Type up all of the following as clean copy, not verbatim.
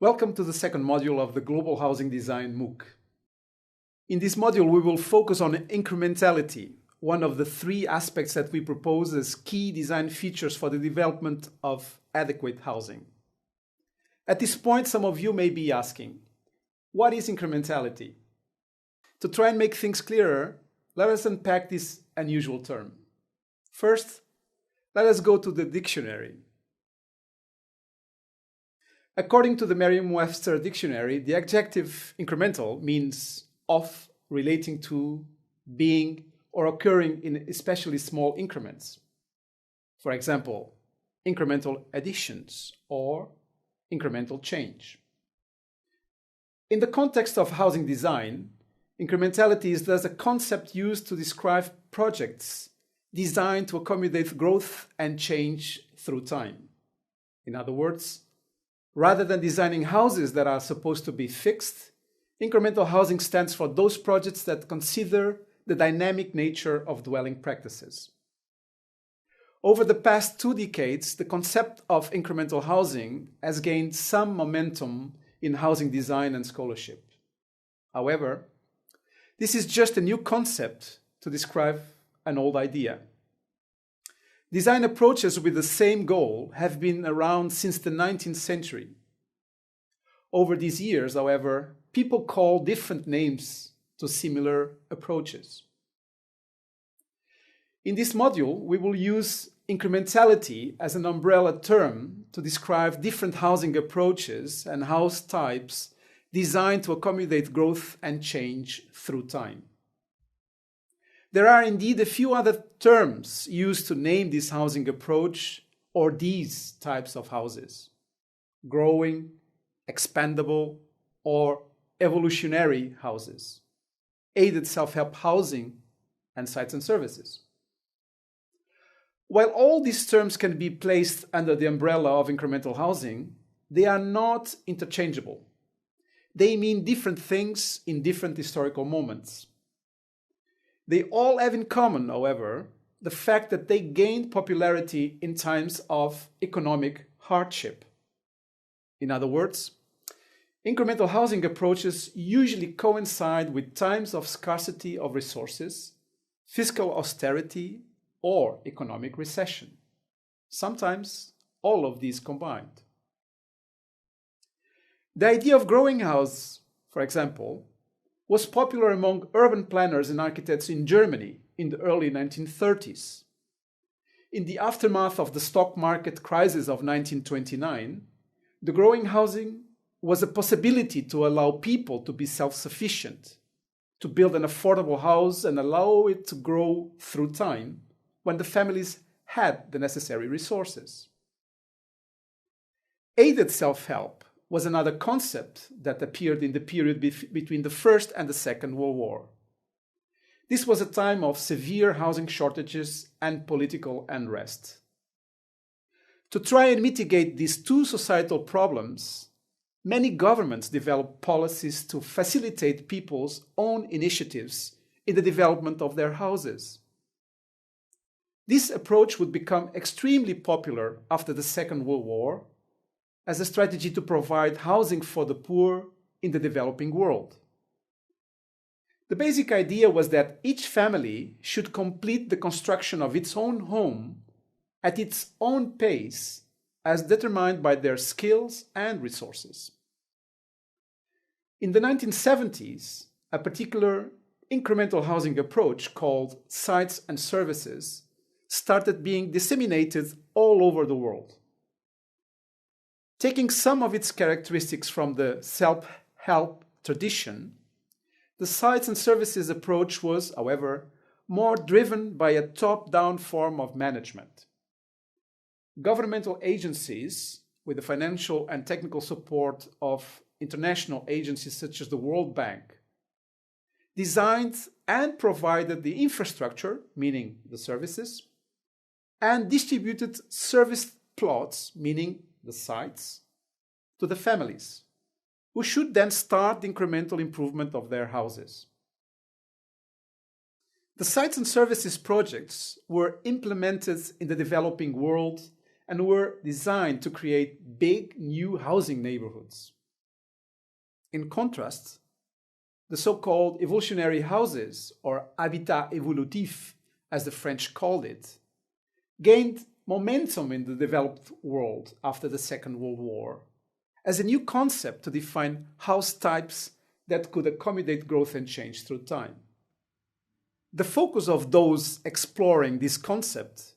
Welcome to the second module of the Global Housing Design MOOC. In this module, we will focus on incrementality, one of the three aspects that we propose as key design features for the development of adequate housing. At this point, some of you may be asking, what is incrementality? To try and make things clearer, let us unpack this unusual term. First, let us go to the dictionary. According to the Merriam-Webster dictionary, the adjective incremental means of, relating to, being, or occurring in especially small increments. For example, incremental additions or incremental change. In the context of housing design, incrementality is thus a concept used to describe projects designed to accommodate growth and change through time. In other words, rather than designing houses that are supposed to be fixed, incremental housing stands for those projects that consider the dynamic nature of dwelling practices. Over the past 2 decades, the concept of incremental housing has gained some momentum in housing design and scholarship. However, this is just a new concept to describe an old idea. Design approaches with the same goal have been around since the 19th century. Over these years, however, people call different names to similar approaches. In this module, we will use incrementality as an umbrella term to describe different housing approaches and house types designed to accommodate growth and change through time. There are indeed a few other terms used to name this housing approach or these types of houses: growing, expandable, or evolutionary houses, aided self-help housing, and sites and services. While all these terms can be placed under the umbrella of incremental housing, they are not interchangeable. They mean different things in different historical moments. They all have in common, however, the fact that they gained popularity in times of economic hardship. In other words, incremental housing approaches usually coincide with times of scarcity of resources, fiscal austerity, or economic recession. Sometimes all of these combined. The idea of growing house, for example, was popular among urban planners and architects in Germany in the early 1930s. In the aftermath of the stock market crisis of 1929, the growing housing was a possibility to allow people to be self-sufficient, to build an affordable house and allow it to grow through time when the families had the necessary resources. Aided self-help was another concept that appeared in the period between the First and the Second World War. This was a time of severe housing shortages and political unrest. To try and mitigate these two societal problems, many governments developed policies to facilitate people's own initiatives in the development of their houses. This approach would become extremely popular after the Second World War as a strategy to provide housing for the poor in the developing world. The basic idea was that each family should complete the construction of its own home at its own pace as determined by their skills and resources. In the 1970s, a particular incremental housing approach called sites and services started being disseminated all over the world. Taking some of its characteristics from the self-help tradition, the sites and services approach was, however, more driven by a top-down form of management. Governmental agencies, with the financial and technical support of international agencies such as the World Bank, designed and provided the infrastructure, meaning the services, and distributed service plots, meaning the sites, to the families, who should then start the incremental improvement of their houses. The sites and services projects were implemented in the developing world and were designed to create big new housing neighborhoods, In contrast, the so-called evolutionary houses, or habitat évolutif, as the French called it, gained momentum in the developed world after the Second World War as a new concept to define house types that could accommodate growth and change through time. The focus of those exploring this concept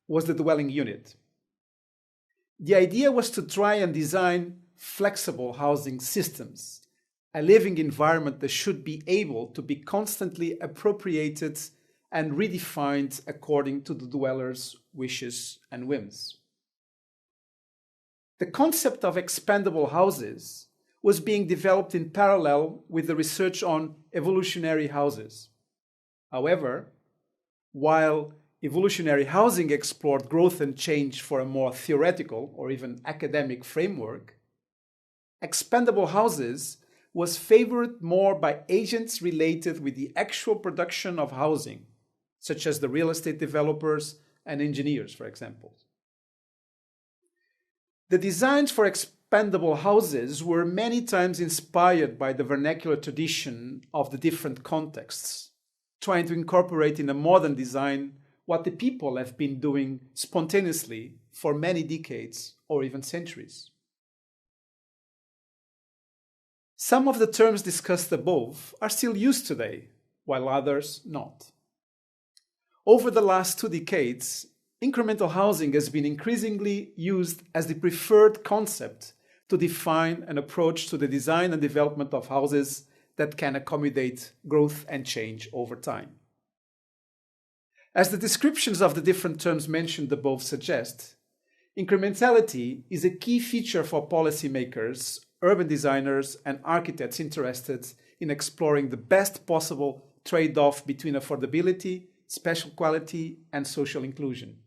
was the dwelling unit. The idea was to try and design flexible housing systems, a living environment that should be able to be constantly appropriated and redefined according to the dweller's wishes and whims. The concept of expandable houses was being developed in parallel with the research on evolutionary houses. However, while evolutionary housing explored growth and change for a more theoretical or even academic framework, expandable houses was favored more by agents related with the actual production of housing, such as the real estate developers and engineers, for example. The designs for expandable houses were many times inspired by the vernacular tradition of the different contexts, trying to incorporate in a modern design what the people have been doing spontaneously for many decades or even centuries. Some of the terms discussed above are still used today, while others not. Over the last 2 decades, incremental housing has been increasingly used as the preferred concept to define an approach to the design and development of houses that can accommodate growth and change over time. As the descriptions of the different terms mentioned above suggest, incrementality is a key feature for policymakers, urban designers, and architects interested in exploring the best possible trade-off between affordability, spatial quality, and social inclusion.